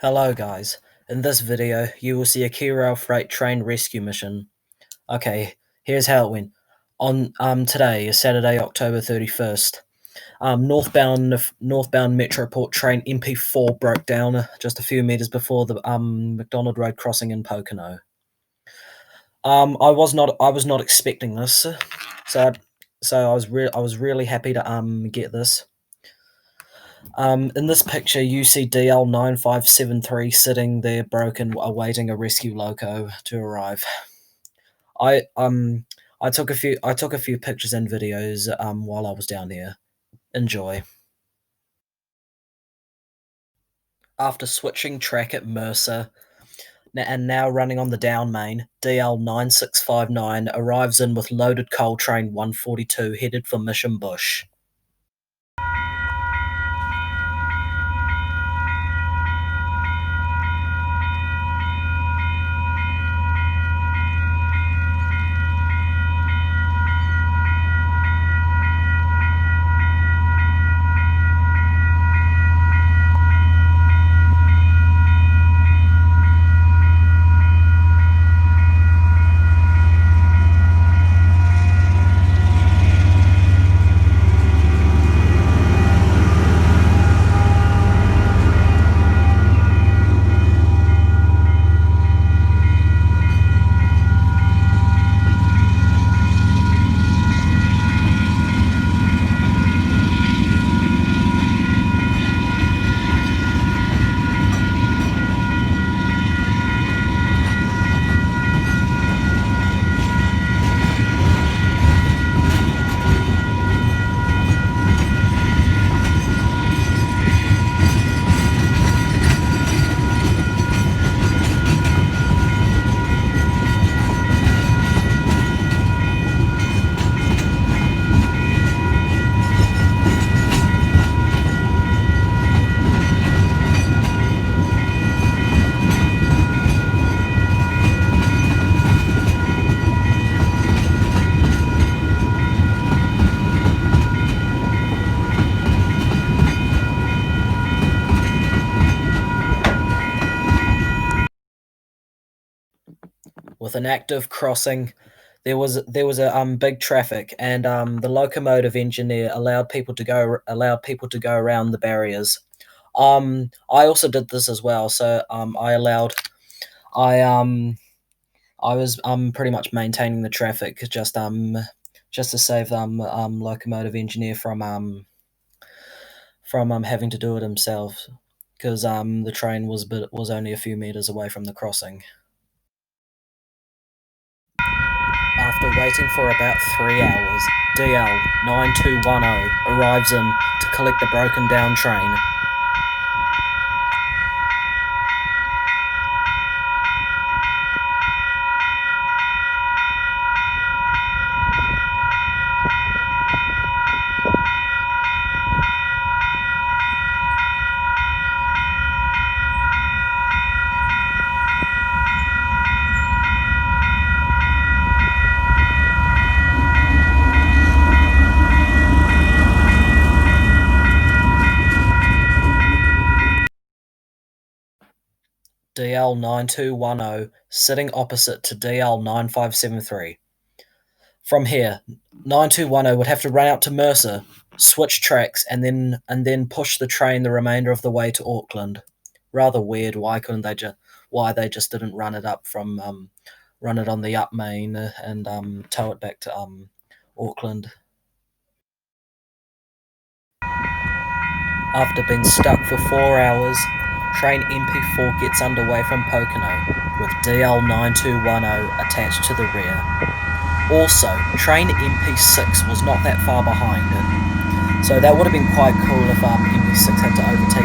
Hello guys, in this video you will see a Kiwirail freight train rescue mission. Okay, here's how it went. On today is Saturday, October 31st. Northbound Metroport train MP4 broke down just a few meters before the McDonald Road crossing in Pokeno. I was not expecting this, so I was really happy to get this. In this picture, you see DL9573 sitting there broken, awaiting a rescue loco to arrive. I took a few pictures and videos while I was down here. Enjoy. After switching track at Mercer and now running on the down main, DL9659 arrives in with loaded coal train 142 headed for Mission Bush. With an active crossing, there was a big traffic, and the locomotive engineer allowed people to go around the barriers. I also did this as well, so I was pretty much maintaining the traffic just to save locomotive engineer from having to do it himself, because the train was only a few meters away from the crossing. After waiting for about 3 hours, DL9210 arrives in to collect the broken down train. DL9210 sitting opposite to DL9573. From here, 9210 would have to run out to Mercer, switch tracks, and then push the train the remainder of the way to Auckland. Rather weird. Why they just didn't run it up from run it on the up main and tow it back to Auckland. After being stuck for 4 hours, train MP4 gets underway from Pokeno, with DL9210 attached to the rear. Also, train MP6 was not that far behind it, so that would have been quite cool if MP6 had to overtake